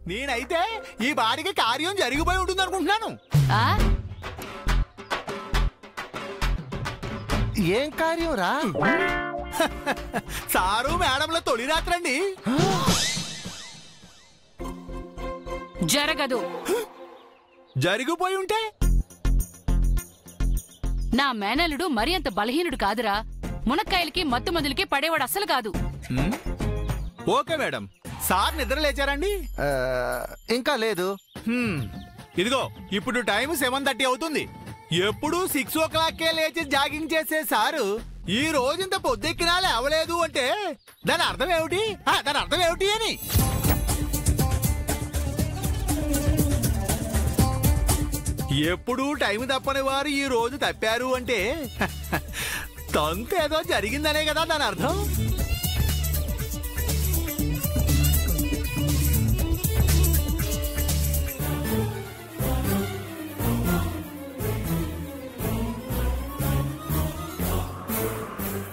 నేనైతే ఈ బాడికి కార్యం జరిగిపోయి ఉంటుంది అనుకుంటున్నాను. ఏం కార్యం రా? సారు మేడంల తొలి రాత్రండి. జరగదు. జరిగిపోయి ఉంటే నా మేనల్లుడు మరి అంత బలహీనుడు కాదురా. మునక్కాయలకి మత్తు మందులకి పడేవాడు అస్సలు కాదు. Okay madam. సార్ నిద్ర లేచారండి? ఇంకా లేదు. ఇదిగో ఇప్పుడు టైం 7:30 అవుతుంది. ఎప్పుడు 6 o'clock లేచి జాగింగ్ చేసే సారు ఈ రోజు ఇంత పొద్దెక్కినా లేవలేదు అంటే దాని అర్థం ఏమిటి? అని ఎప్పుడు టైం తప్పని వారు ఈ రోజు తప్పారు అంటే తంతు ఏదో జరిగిందనే కదా దాని అర్థం.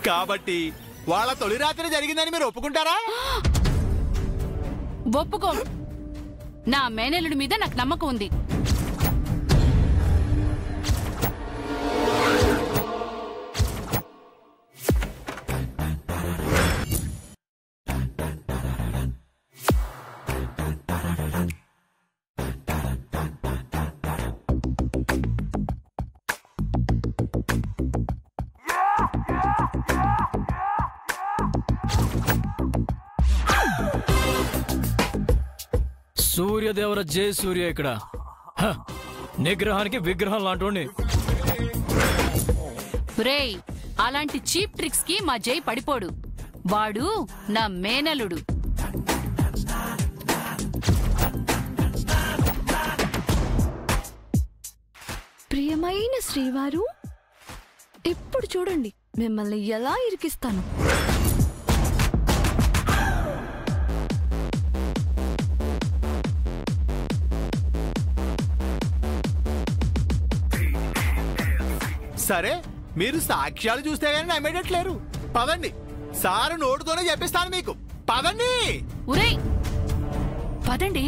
కాబట్టి వాళ్ళ తొలి రాత్రి జరిగిందని మీరు ఒప్పుకుంటారా? ఒప్పుకో. నా మేనల్లుడి మీద నాకు నమ్మకం ఉంది. సూర్యదేవర జయ సూర్య ఇక్కడ. నిగ్రహానికి విగ్రహం లాంటి. రేయ్, అలాంటి చీప్ ట్రిక్స్ కి మా జై పడిపోడు. వాడు నా మేనల్లుడు. ప్రియమైన శ్రీవారు, ఇప్పుడు చూడండి మిమ్మల్ని ఎలా ఇరికిస్తాను. సరే, మీరు సాక్ష్యాలు చూస్తే గానీ నమ్మేటట్లేరు. పదండి, సారు నోటుతోనే చెప్పిస్తాను మీకు. పదండి. ఉరేయ్, పదండి.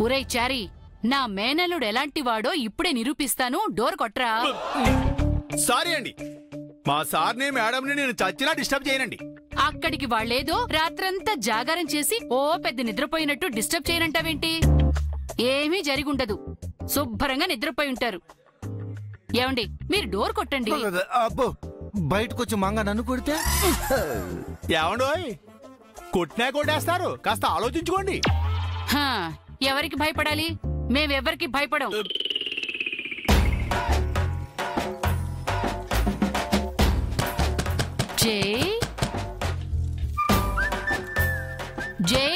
ఒరేయ్ చారీ, నా మేనల్లుడు ఎలాంటి వాడో ఇప్పుడే నిరూపిస్తాను. డోర్ కొట్రా. సారీ అండి, మా సార్ని మేడంని నేను చచ్చినా డిస్టర్బ్ చేయనండి. అక్కడికి వాళ్ళేదో రాత్రంతా జాగారం చేసి ఓ పెద్ద నిద్రపోయినట్టు డిస్టర్బ్ చేయనంటావేంటి? ఏమీ జరిగుండదు. శుభ్రంగా నిద్రపోయి ఉంటారు. ఏమండి, మీరు డోర్ కొట్టండి. అబ్బో, బయటకొచ్చి మంగ నన్ను కొడితే? ఏమండోయ్, కొట్టినా కొట్టేస్తారు. కాస్త ఆలోచించుకోండి. ఎవరికి భయపడాలి? మేమెవ్వరికి భయపడం. జై జై.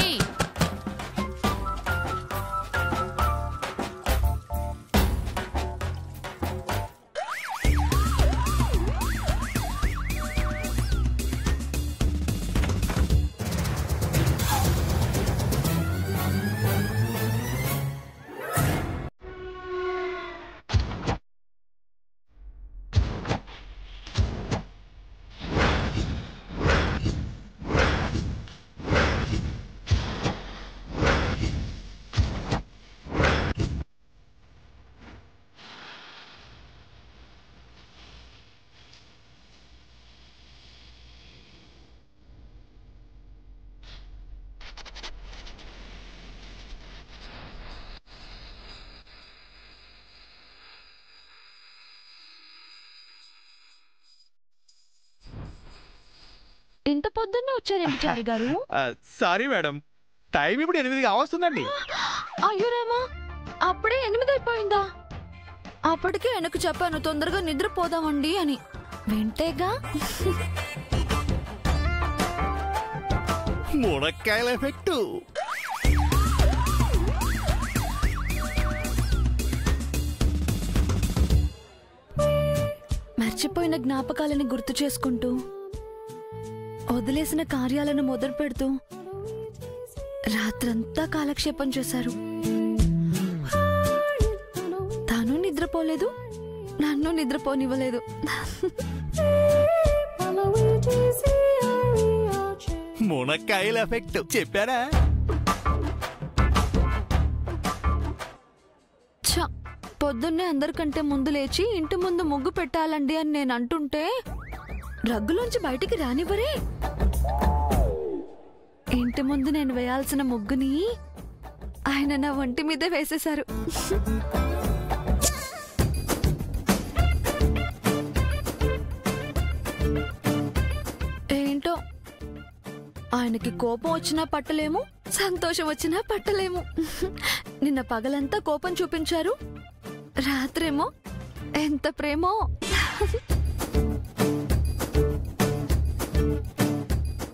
పొద్దున్నే వచ్చారండి చారి గారు. సారీ మేడం, టైం ఇప్పుడు 8 కావస్తుందండి. అయ్యోరేమా, అప్పుడే 8 అయిపోయిందా? అప్పటికే వెనక్కి చెప్పాను తొందరగా నిద్రపోదామండి అని. వింటేగా. మునక్కాయల ఎఫెక్ట్. మర్చిపోయిన జ్ఞాపకాలని గుర్తు చేసుకుంటూ, వదిలేసిన కార్యాలను మొదలు పెడుతూ రాత్రంతా కాలక్షేపం చేశారు. తాను నిద్రపోలేదు, నన్ను నిద్రపోనివ్వలేదు. మునక్కాయల ఎఫెక్ట్ చెప్పారా? ఛ, పొద్దున్నే అందరికంటే ముందు లేచి ఇంటి ముందు ముగ్గు పెట్టాలండి అని నేను అంటుంటే రగ్గులోంచి బయటికి రానివ్వరే. ఇంటి ముందు నేను వేయాల్సిన ముగ్గుని ఆయన నా ఒంటి మీదే వేసేశారు. ఏంటో, ఆయనకి కోపం వచ్చినా పట్టలేము, సంతోషం వచ్చినా పట్టలేము. నిన్న పగలంతా కోపం చూపించారు, రాత్రేమో ఎంత ప్రేమో.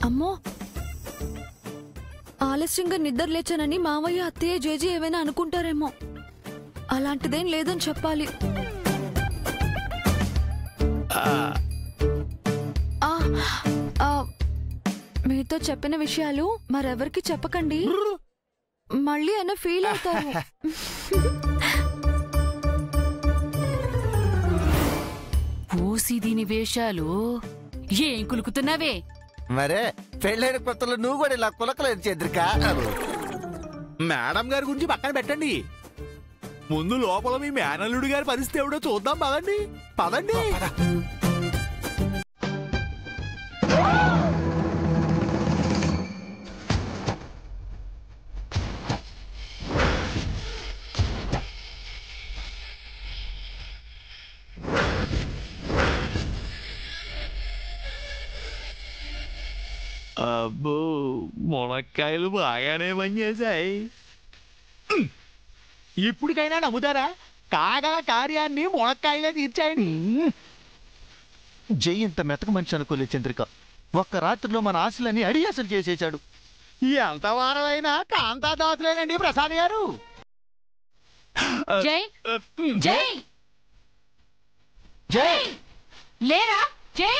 అమ్మో, ఆలస్యంగా నిద్ర లేచానని మావయ్య అత్తయ్య జేజీ ఏమైనా అనుకుంటారేమో. అలాంటిదేం లేదని చెప్పాలి. మీతో చెప్పిన విషయాలు మరెవరికి చెప్పకండి, మళ్ళీ అయినా ఫీల్ అవుతారు. పూసి దీని వేషాలు ఏం కులుకుతున్నావే? మరే పెళ్ళైన కొత్తలో నువ్వు కూడా ఇలా కులకలేదు చంద్రిక. మేడం గారి గురించి పక్కన పెట్టండి, ముందు లోపల మీ మేనల్లుడి గారి పరిస్థితి ఎవడో చూద్దాం. పదండి పదండి. అబ్బో, మునక్కాయలు బాగానే పనిచేశాయి. ఇప్పటికైనా నమ్ముతారా? కాగా కార్యాన్ని మునక్కాయలే తీర్చాయని. జై ఇంత మెతక మనిషి అనుకోలేదు చంద్రిక. ఒక్క రాత్రిలో మన ఆశలన్నీ అడియాసలు చేసేశాడు. ఎంత వారమైనా కాంతా దాసులేనండి ప్రసాద్ గారు. జై జై జై లేరా జై.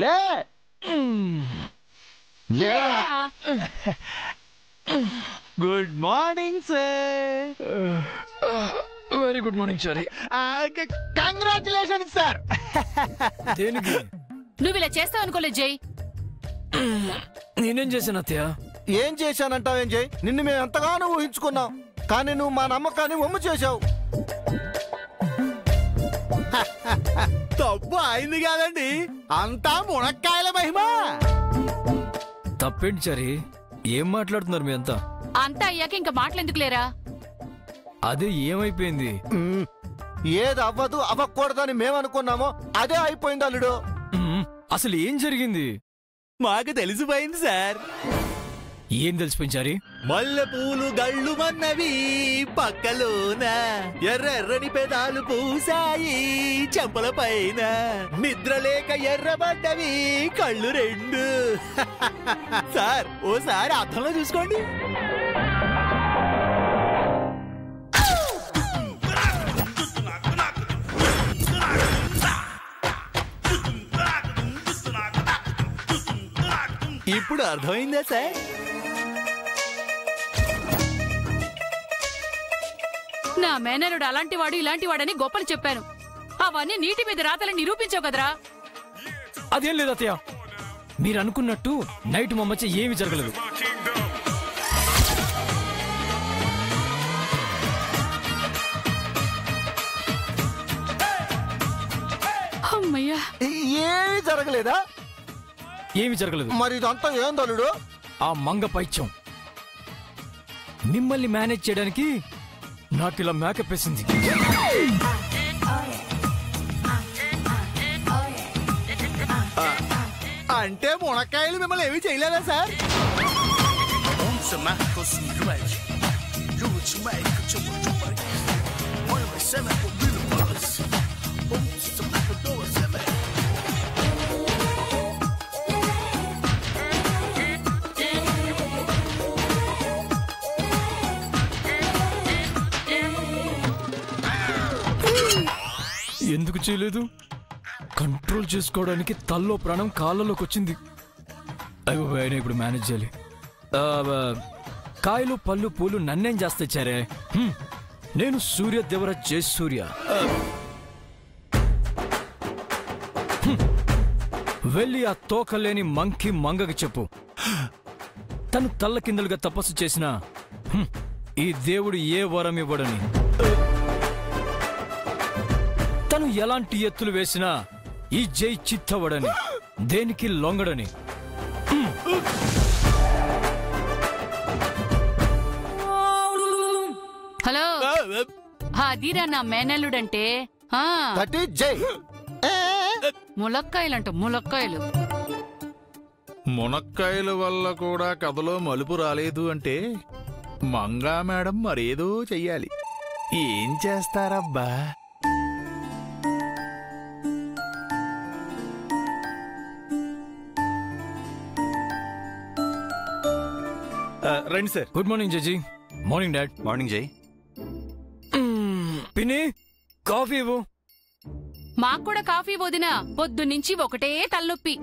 లే లే. Good morning sir. Very good morning Chari. Congratulations sir. దేనికి? నువ్వు ఇలా చేస్తావు అనుకోలేదు జై. నేనేం చేశాను అత్తయ్య? ఏం చేశానంటావేం జై? నిన్ను మేము ఎంతగానో ఊహించుకున్నాం, కానీ నువ్వు మా నమ్మకాన్ని వమ్ము చేశావు. తప్పు అయింది కాదండి, అంతా మునక్కాయల మహిమ. తప్పేంటి చారి? ఏం మాట్లాడుతున్నారు మీ అంతా? అంతా అయ్యాక ఇంకా మాటలెందుకు లేరా? అదే ఏమైపోయింది? ఏది అవ్వదు అవ్వకూడదని మేమనుకున్నామో అదే అయిపోయింది అల్లుడు. అసలు ఏం జరిగింది? మాకు తెలిసిపోయింది సార్. ఏం తెలిసిపోయింది చారి? మల్లె పూలు గళ్ళు మన్నవి పక్కలోన, ఎర్రెర్రని పెదాలు పూసాయి చెంపల పైన, నిద్రలేక ఎర్రబడ్డవి కళ్ళు రెండు. సార్ ఓసారి అర్థంలో చూసుకోండి. ఇప్పుడు అర్థమైందా సార్? నా మేనరుడు అలాంటి వాడు ఇలాంటి వాడని గొప్పలు చెప్పాను. అవన్నీ నీటి మీద రాతలని నిరూపించావు కదరా. అదేం లేదు అత్తయ్య, మీరు అనుకున్నట్టు నైట్ మా మధ్య ఏమీ జరగలేదు. అమ్మయ్యా, ఏమీ జరగలేదా? ఏమీ జరగలేదు. మరి ఇదంతా ఏం తల్లుడు? ఆ మంగ పైత్యం మిమ్మల్ని మేనేజ్ చేయడానికి నాకిలా మేకప్ వేసింది. అంటే మునక్కాయలు మిమ్మల్ని ఏమీ చేయలేదా సార్? ఎందుకు చేయలేదు? కంట్రోల్ చేసుకోవడానికి తల్లో ప్రాణం కాళ్ళలోకి వచ్చింది. అయ్యో ఆయన ఇప్పుడు మేనేజ్ చేయాలి. కాయలు పళ్ళు పూలు నన్నేం చేస్తారే? నేను సూర్య దేవర జయసూర్య. వెళ్ళి ఆ తోకలేని మంకీ మంగకి చెప్పు, తను తల్ల కిందలుగా తపస్సు చేసిన ఈ దేవుడు ఏ వరం ఇవ్వడని. తను ఎలాంటి ఎత్తులు వేసినా ఈ జై చిత్తవడని, దేనికి లొంగడని. హలో, అదిరా నా మేనల్లుడంటే. జై ములక్కాయలంట, ములక్కాయలు. మునక్కాయల వల్ల కూడా కథలో మలుపు రాలేదు అంటే మంగా మేడం మరేదో చెయ్యాలి. ఏం చేస్తారబ్బా? రండి sir. Good morning ji. Morning dad. Morning Jai. పిన్ని కాఫీ ఇవ్వు. మాకు కూడా కాఫీ వదినా, పొద్దున్నుంచి ఒకటే తలనొప్పి.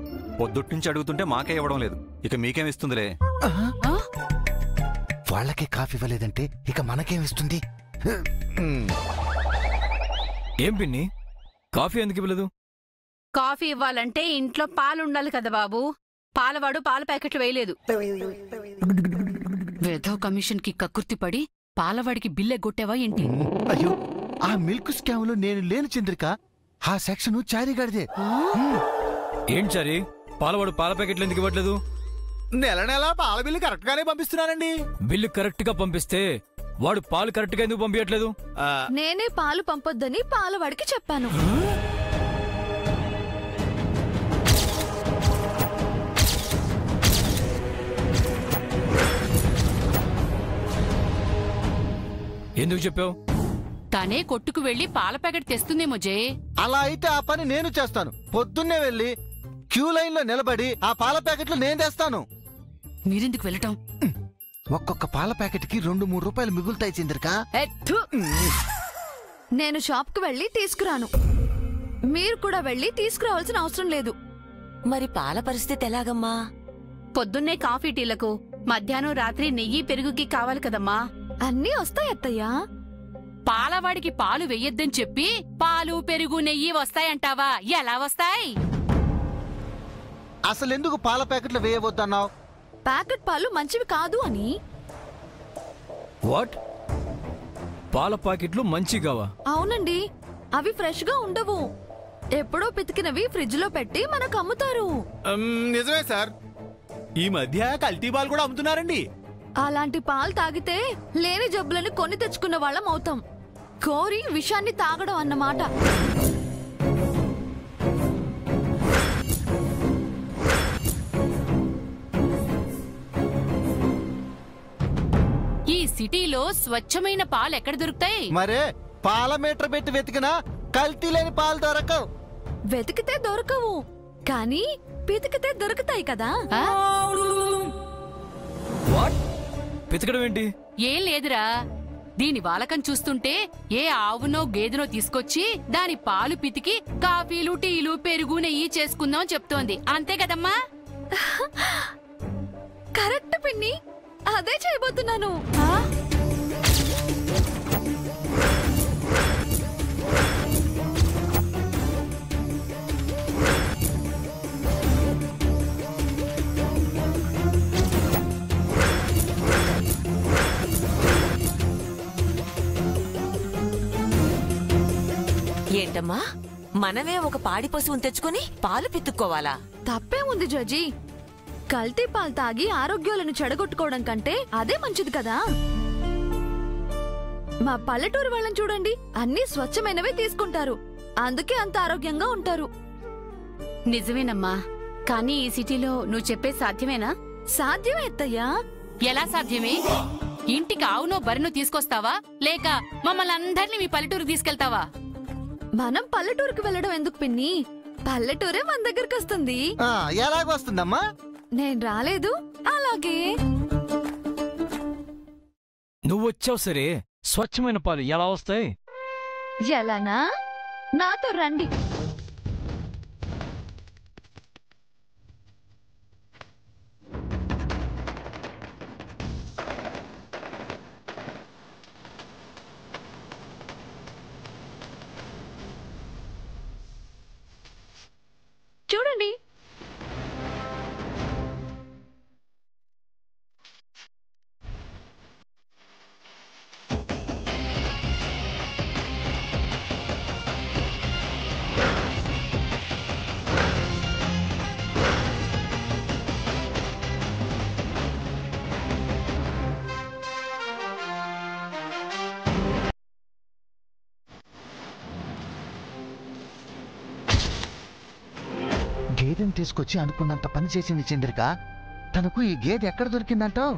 పొద్దుట్నుంచి అడుగుతుంటే మాకే ఇవ్వడం లేదు, ఇక మీకేం ఇస్తుందిలే. వాళ్ళకే కాఫీ ఇవ్వలేదంటే ఇక మనకేమిస్తుంది? ఏం పిన్ని, కాఫీ ఎందుకు ఇవ్వలేదు? కాఫీ ఇవ్వాలంటే ఇంట్లో పాలు ఉండాలి కదా బాబు. పాలవాడు పాల ప్యాకెట్లు వేయలేదు. వేధో కమిషన్ కి కక్కుర్తి పడి పాలవాడికి బిల్లెగొట్టావా ఏంటి? అయ్యో, ఆ మిల్క్ స్కామ్ లో నేను లేను చంద్రిక. ఆ సెక్షన్ చారిగాడిదే. ఏం చారి, పాలవాడు పాల ప్యాకెట్లు ఎందుకు ఇవ్వట్లేదు? నెల నెల పాల బిల్లు కరెక్ట్ గానే పంపిస్తున్నానండి. బిల్లు కరెక్ట్ గా పంపిస్తే వాడు పాలు కరెక్ట్ గా ఎందుకు పంపించట్లేదు? నేనే పాలు పంపొద్దని పాలవాడికి చెప్పాను. ఎందుకు చెప్పావు? తనే కొట్టుకు వెళ్లి పాల ప్యాకెట్ తెస్తుందేమో జే. అలా అయితే ఆ పని నేను చేస్తాను. పొద్దున్నే వెళ్ళి క్యూ లైన్ లో నిలబడి ఆ పాల ప్యాకెట్లు నేను తెస్తాను. మీరెందుకు వెళ్ళటం? ఒక్కొక్క పాల ప్యాకెట్ కి 2-3 రూపాయలు మిగులుతాయి చంద్రిక. నేను షాప్ కు వెళ్లి తీసుకురాను. మీరు కూడా వెళ్లి తీసుకురావాల్సిన అవసరం లేదు. మరి పాల పరిస్థితి ఎలాగమ్మా? పొద్దున్నే కాఫీ టీలకు, మధ్యాహ్నం రాత్రి నెయ్యి పెరుగుకి కావాలి కదమ్మా. అన్నీ వస్తాయి అత్తయ్యా. పాలవాడికి పాలు వెయ్యొద్దని చెప్పి పాలు పెరుగు నెయ్యి వస్తాయంటావా? ఎలా వస్తాయి? అసలెందుకు పాల ప్యాకెట్లు వేయవద్దన్నావు? ప్యాకెట్ పాలు మంచివి కాదు అని. వాట్? పాల ప్యాకెట్లు మంచి కావా? అవునండి, అవి ఫ్రెష్ గా ఉండవు. ఎప్పుడో పితికినవి ఫ్రిడ్జ్ లో పెట్టి మనకు అమ్ముతారు. నిజమే సార్, ఈ మధ్య కల్తీ పాలు కూడా అమ్ముతున్నారండి. అలాంటి పాలు తాగితే లేని జబ్బులను కొని తెచ్చుకున్న వాళ్ళం అవుతాం. కోరి విషాన్ని తాగడం అన్నమాట. ఈ సిటీలో స్వచ్ఛమైన పాలు ఎక్కడ దొరుకుతాయి? మరే పాల మీటర్ పెట్టి వెతికినా కల్తీ లేని పాలు దొరకవు. వెతికితే దొరకవు, కానీ పితికితే దొరుకుతాయి కదా. వాట్? పితకడం ఏంటి? ఏం లేదురా, దీని వాలకం చూస్తుంటే ఏ ఆవునో గేదెనో తీసుకొచ్చి దాని పాలు పితికి కాఫీలు టీలు పెరుగు నెయ్యి చేసుకుందాం చెప్తోంది. అంతే కదమ్మా? కరెక్ట్ పిన్ని, అదే చేయబోతున్నాను. ఏంటమ్మా, మనమే ఒక పాడి పశువుని తెచ్చుకుని పాలు పితుక్కోవాలా? తప్పేముంది జడ్జి? కల్తీ పాలు తాగి ఆరోగ్యాలను చెడగొట్టుకోవడం కంటే అదే మంచిది కదా. మా పల్లెటూరు వాళ్ళని చూడండి, అన్ని స్వచ్ఛమైనవే తీసుకుంటారు, అందుకే అంత ఆరోగ్యంగా ఉంటారు. నిజమేనమ్మా, కానీ ఈ సిటీలో నువ్వు చెప్పే సాధ్యమేనా? సాధ్యమే అత్తయ్యా. ఎలా సాధ్యమే? ఇంటికి ఆవునో బరినో తీసుకొస్తావా లేక మమ్మల్ని అందరినీ మీ పల్లెటూరు తీసుకెళ్తావా? మనం పల్లెటూరుకు వెళ్ళడం ఎందుకు పిన్ని? పల్లెటూరే మన దగ్గరకు వస్తుంది. ఎలాగొస్తుందమ్మా? నేను రాలేదు అలాగే. నువ్వొచ్చావు సరే, స్వచ్ఛమైన పాలు ఎలా వస్తాయి? ఎలానా? నాతో రండి. చూడండి. గేదెని తీసుకొచ్చి అనుకున్నంత పని చేసింది చంద్రిక. తనకు ఈ గేదె ఎక్కడ దొరికిందంటావు?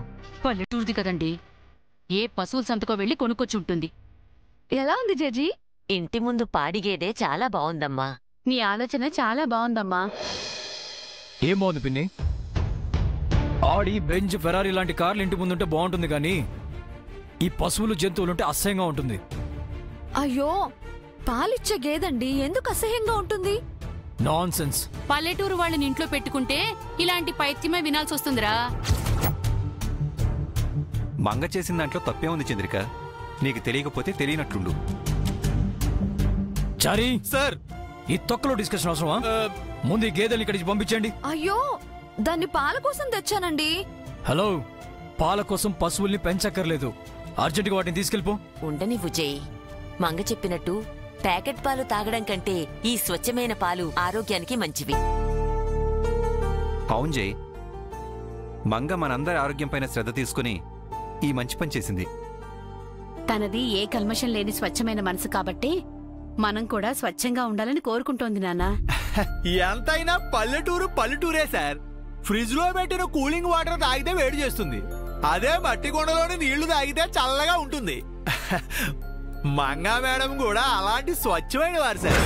పల్లెటూరుది కదండి, ఏ పశువుల సంతకో వెళ్ళి కొనుక్కొచ్చి ఉంటుంది. ఎలా ఉంది జేజీ? ఇంటి ముందు పాడిగేదే చాలా బావుందమ్మా. నీ ఆలోచన చాలా బాగుందమ్మా. ఏం బాగుంది పిన్ని? ఆడి, బెంజ్, ఫెరారీ లాంటి కార్లు ఇంటి ముందుంటే బాగుంటుంది కానీ ఈ పశువులు జంతువులుంటే అసహ్యంగా ఉంటుంది. అయ్యో, పాలిచ్చే గేదండి, ఎందుకు అసహ్యంగా ఉంటుంది? నాన్సెన్స్. పల్లెటూరు వాళ్ళని ఇంట్లో పెట్టుకుంటే ఇలాంటి పైత్యమే వినాల్సి వస్తుందిరా. మంగ చేసిన దాంట్లో తప్పే ఉంది చంద్రిక. నీకు తెలియకపోతే తెలియనట్లుండు. చారీ సార్, ఈ తొక్కలో డిస్కషన్ అవసరమా? ముందు ఈ గేదెల్ని ఇక్కడికి పంపించండి. అయ్యో, దాన్ని పాల కోసం తెచ్చానండి. హలో, పాల కోసం పశువుల్ని పెంచక్కర్లేదు. అర్జెంటుగా వాటిని తీసుకెళ్ళిపో. ఉండనివ్వు జై. మంగ చెప్పినట్టు ప్యాకెట్ పాలు తాగడం కంటే ఈ స్వచ్ఛమైన పాలు ఆరోగ్యానికి మంచివి. అవును జై, మంగ మనందరి ఆరోగ్యం పైన శ్రద్ధ తీసుకుని ఈ మంచి పని చేసింది. తనది ఏ కల్మషం లేని స్వచ్ఛమైన మనసు కాబట్టి మనం కూడా స్వచ్ఛంగా ఉండాలని కోరుకుంటోంది నాన్న. ఎంతైనా పల్లెటూరు పల్లెటూరే సార్. ఫ్రిడ్జ్ లో పెట్టిన కూలింగ్ వాటర్ తాగితే వేడి చేస్తుంది. అదే మట్టి కొండలోని నీళ్లు తాగితే చల్లగా ఉంటుంది. మంగా మేడం కూడా అలాంటి స్వచ్ఛమైన వారు సార్.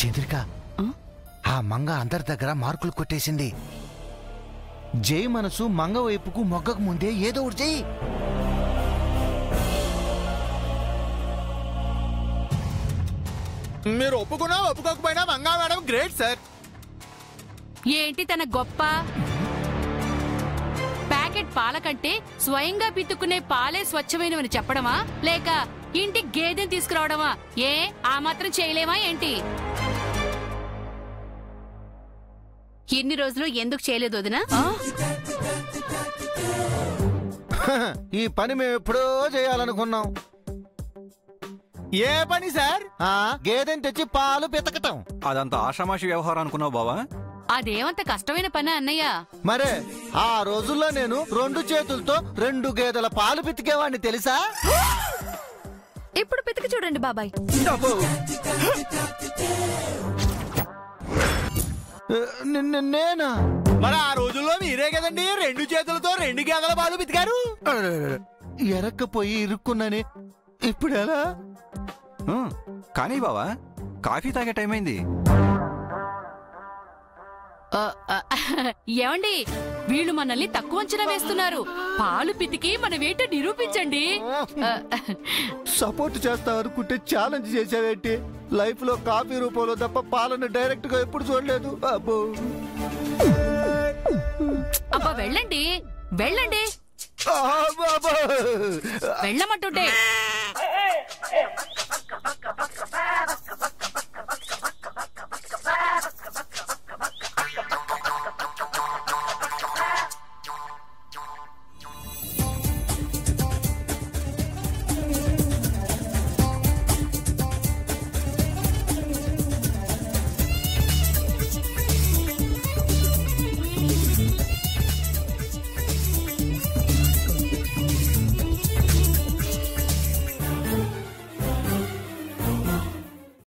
చంద్రిక, ఆ మంగ అందరి దగ్గర మార్కులు కొట్టేసింది. జై మనసు మంగ వైపుకు మొగ్గకు ముందే ఏదో ఒకటి చెయ్యి. మీరు ఒప్పుకున్నా ఒప్పుకోకపోయినా మంగా మేడం గ్రేట్ సార్. ఏంటి తన గొప్ప? ప్యాకెట్ పాల కంటే స్వయంగా పితుక్కునే పాలే స్వచ్ఛమైనవని చెప్పడమా లేక ఇంటి గేదెని తీసుకురావడమా? ఏ ఆ మాత్రం చేయలేమా ఏంటి? ఎన్ని రోజులు ఎందుకు చేయలేదు వదినా? ఈ పని మేము ఎప్పుడో చేయాలనుకున్నాం. ఏ పని సార్? గేదెని తెచ్చి పాలు పితకటం. అదంత ఆషామాషి వ్యవహారం అనుకున్నావు బావా? అదేమంత కష్టమైన పని అన్నయ్య? మరే ఆ రోజుల్లో నేను 2 చేతులతో 2 గేదెల పాలు పితికేవాడిని తెలుసా? ఇప్పుడు పితికి చూడండి బాబాయ్. నేనా? మరి ఆ రోజుల్లో మీరే కదండి 2 చేతులతో 2 గేదెల పాలు పితికారు. ఎరక్కపోయి ఇరుక్కున్నాని. ఇప్పుడు ఎలా? కానీ బావా, కాఫీ తాగే టైం అయింది. ఏమండి, వీళ్ళు మనల్ని తక్కువ అంచనా వేస్తున్నారు. పాలు పితికి మనమేంటో నిరూపించండి. సపోర్ట్ చేస్తా అనుకుంటే ఛాలెంజ్ చేసావేంటి? లైఫ్ లో కాఫీ రూపంలో తప్ప పాలను డైరెక్ట్ గా ఎప్పుడు చూడలేదు. అబ్బో, అబ్బా వెళ్ళండి వెళ్ళండి, వెళ్ళమంటుంటే.